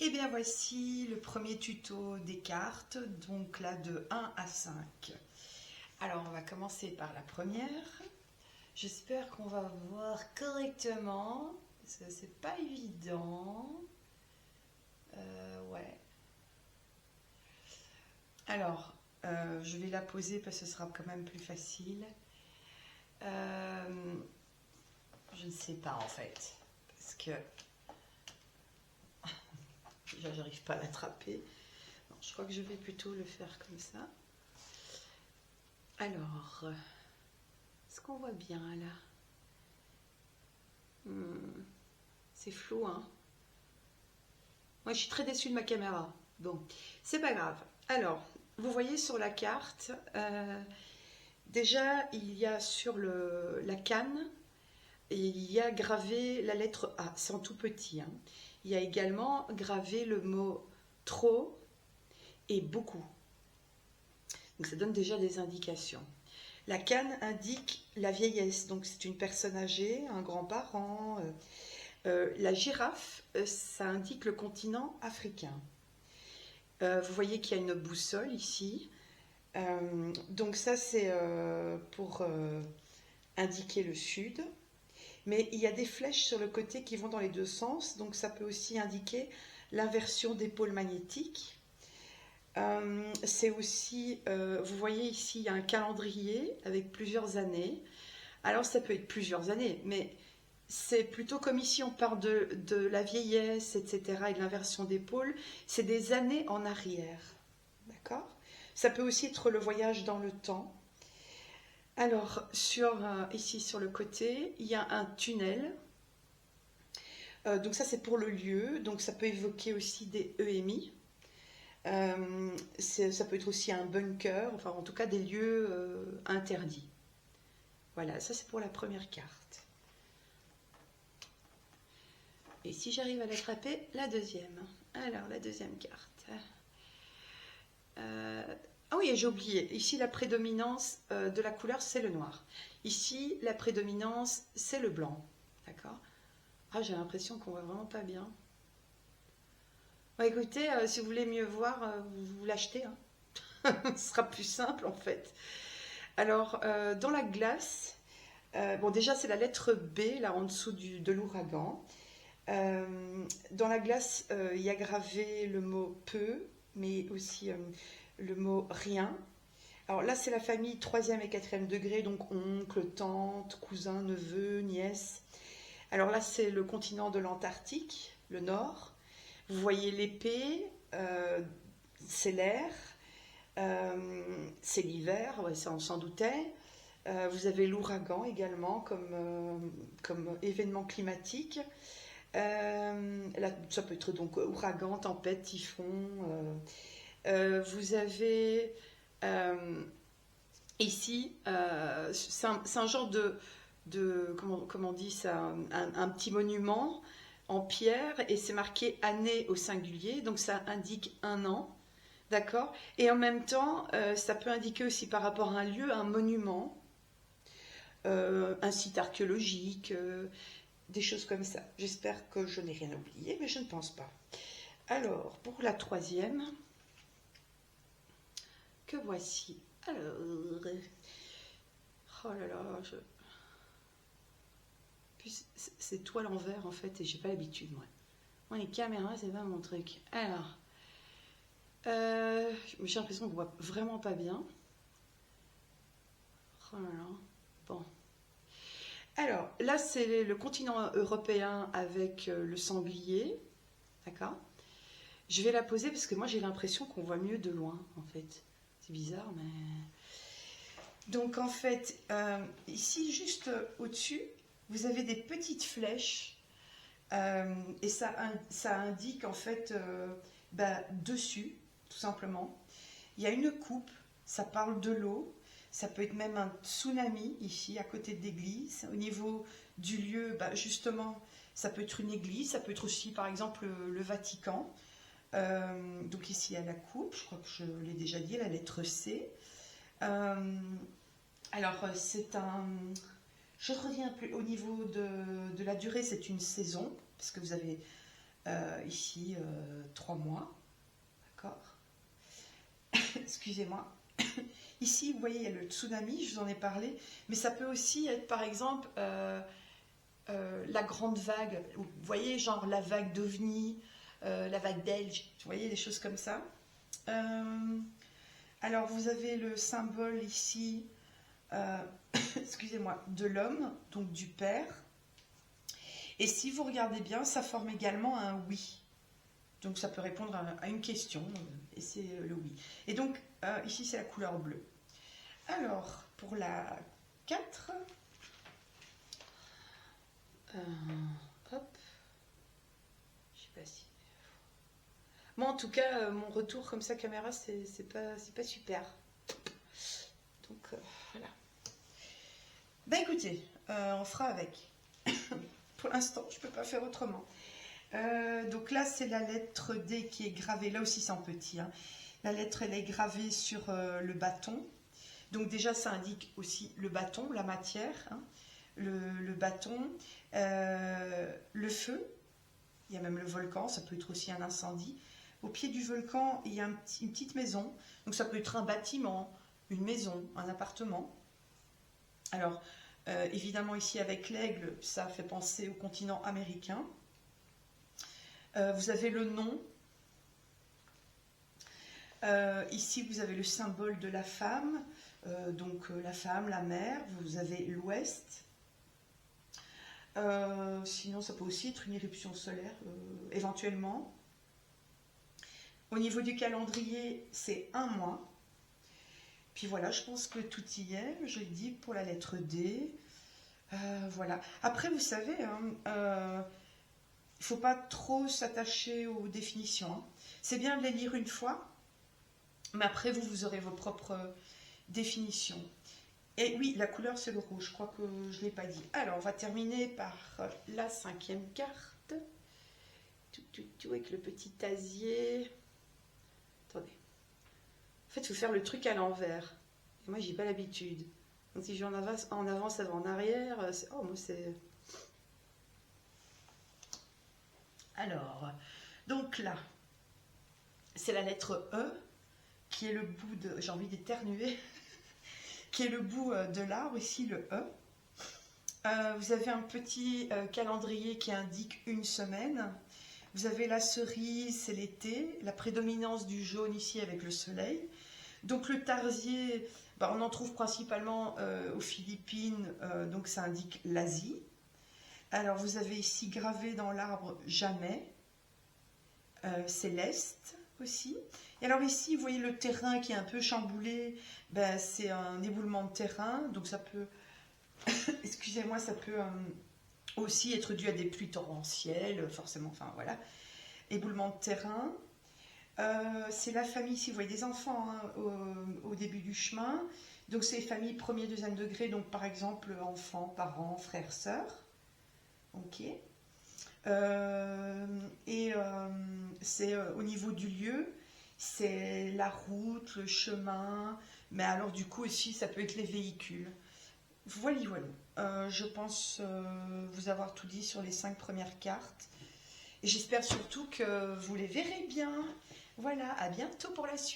Et bien voici le premier tuto des cartes, donc là de 1 à 5. Alors on va commencer par la première. J'espère qu'on va voir correctement, parce que c'est pas évident. Ouais. Alors, je vais la poser parce que ce sera quand même plus facile. Je ne sais pas en fait, parce que déjà j'arrive pas à l'attraper. Je crois que je vais plutôt le faire comme ça. Alors, est-ce qu'on voit bien là? C'est flou, hein? Moi, je suis très déçue de ma caméra. Bon, c'est pas grave. Alors, vous voyez sur la carte, déjà, il y a sur la canne, il y a gravé la lettre A. C'est en tout petit, hein. Il y a également gravé le mot trop et beaucoup. Donc, ça donne déjà des indications. La canne indique la vieillesse, donc c'est une personne âgée, un grand-parent. La girafe, ça indique le continent africain. Vous voyez qu'il y a une boussole ici. Donc ça, c'est pour indiquer le sud. Mais il y a des flèches sur le côté qui vont dans les deux sens, donc ça peut aussi indiquer l'inversion des pôles magnétiques. C'est aussi, vous voyez ici, il y a un calendrier avec plusieurs années. Alors ça peut être plusieurs années, mais c'est plutôt comme ici on parle de la vieillesse, etc., et de l'inversion des pôles, c'est des années en arrière. D'accord? Ça peut aussi être le voyage dans le temps. Alors, ici sur le côté, il y a un tunnel. Donc ça c'est pour le lieu, donc ça peut évoquer aussi des EMI. Ça peut être aussi un bunker, enfin en tout cas des lieux interdits. Voilà, ça c'est pour la première carte. Et si j'arrive à l'attraper, la deuxième. Alors, la deuxième carte. Ah oui, j'ai oublié. Ici, la prédominance de la couleur, c'est le noir. Ici, la prédominance, c'est le blanc. D'accord? Ah, j'ai l'impression qu'on voit vraiment pas bien. Bon, écoutez, si vous voulez mieux voir, vous l'achetez, hein. Ce sera plus simple, en fait. Alors, dans la glace, bon, déjà, c'est la lettre B, là, en dessous de l'ouragan. Dans la glace, il y a gravé le mot peu, mais aussi le mot rien. Alors là, c'est la famille 3e et 4e degré, donc oncle, tante, cousin, neveu, nièce. Alors là, c'est le continent de l'Antarctique, le nord. Vous voyez l'épée, c'est l'air, c'est l'hiver, ouais, ça on s'en doutait. Vous avez l'ouragan également comme événement climatique. Là, ça peut être donc ouragan, tempête, typhon. Vous avez ici, c'est un genre comment on dit ça, un petit monument en pierre et c'est marqué année au singulier, donc ça indique un an, d'accord? Et en même temps, ça peut indiquer aussi par rapport à un lieu, un monument, un site archéologique, des choses comme ça. J'espère que je n'ai rien oublié, mais je ne pense pas. Alors, pour la troisième, que voici. Alors, oh là là, c'est tout à l'envers en fait, et j'ai pas l'habitude, moi. Moi, les caméras, c'est pas mon truc. Alors, j'ai l'impression qu'on voit vraiment pas bien. Oh là là, bon. Alors, là, c'est le continent européen avec le sanglier, d'accord? Je vais la poser parce que moi, j'ai l'impression qu'on voit mieux de loin, en fait. C'est bizarre, mais... Donc, en fait, ici, juste au-dessus, vous avez des petites flèches et ça indique, en fait, dessus, tout simplement. Il y a une coupe, ça parle de l'eau. Ça peut être même un tsunami ici à côté de l'église. Au niveau du lieu, justement, ça peut être une église, ça peut être aussi par exemple le Vatican. Donc ici il y a la coupe, je crois que je l'ai déjà dit, la lettre C. Alors c'est un... Je reviens plus au niveau de la durée, c'est une saison, parce que vous avez Ici, 3 mois. D'accord. Excusez-moi. Ici, vous voyez, il y a le tsunami, je vous en ai parlé, mais ça peut aussi être, par exemple, la grande vague. Vous voyez, genre la vague d'OVNI, la vague belge, vous voyez, des choses comme ça. Alors, vous avez le symbole ici, excusez-moi, de l'homme, donc du père. Et si vous regardez bien, ça forme également un oui. Donc, ça peut répondre à une question, et c'est le oui. Et donc, ici, c'est la couleur bleue. Alors, pour la 4, hop, je sais pas si... Moi, en tout cas, mon retour comme ça, caméra, c'est pas super. Donc, voilà. Ben écoutez, on fera avec. Pour l'instant, je peux pas faire autrement. Donc là, c'est la lettre D qui est gravée. Là aussi, c'est en petit. Hein. La lettre, elle est gravée sur le bâton. Donc déjà, ça indique aussi le bâton, la matière, hein, le bâton, le feu. Il y a même le volcan, ça peut être aussi un incendie. Au pied du volcan, il y a une petite maison. Donc ça peut être un bâtiment, une maison, un appartement. Alors, évidemment, ici, avec l'aigle, ça fait penser au continent américain. Vous avez le nom. Ici, vous avez le symbole de la femme. Donc, la femme, la mère. Vous avez l'ouest. Sinon, ça peut aussi être une éruption solaire, éventuellement. Au niveau du calendrier, c'est un mois. Puis voilà, je pense que tout y est. Je l'ai dit pour la lettre D. Voilà. Après, vous savez, hein, il ne faut pas trop s'attacher aux définitions. Hein. C'est bien de les lire une fois, mais après, vous aurez vos propres définitions. Et oui, la couleur, c'est le rouge. Je crois que je ne l'ai pas dit. Alors, on va terminer par la 5e carte. Tout avec le petit asier. Attendez. En fait, il faut faire le truc à l'envers. Et moi, j'ai pas l'habitude. Donc, si je vais en avance, avant, en arrière, oh, moi, c'est... Alors, donc là, c'est la lettre E, qui est le bout de... J'ai envie d'éternuer. Qui est le bout de l'arbre, ici, le E. Vous avez un petit calendrier qui indique une semaine. Vous avez la cerise, c'est l'été. La prédominance du jaune ici avec le soleil. Donc le tarsier, bah, on en trouve principalement aux Philippines, donc ça indique l'Asie. Alors vous avez ici gravé dans l'arbre jamais, c'est l'Est aussi. Et alors ici, vous voyez le terrain qui est un peu chamboulé, ben, c'est un éboulement de terrain, donc ça peut, excusez-moi, ça peut aussi être dû à des pluies torrentielles, forcément, enfin voilà, éboulement de terrain. C'est la famille ici, vous voyez des enfants hein, au début du chemin. Donc c'est famille premier, deuxième degré, donc par exemple enfants, parents, frères, sœurs. Ok. C'est au niveau du lieu, c'est la route, le chemin, mais alors du coup aussi ça peut être les véhicules. Voilà, voilà. Je pense vous avoir tout dit sur les 5 premières cartes. Et j'espère surtout que vous les verrez bien. Voilà, à bientôt pour la suite.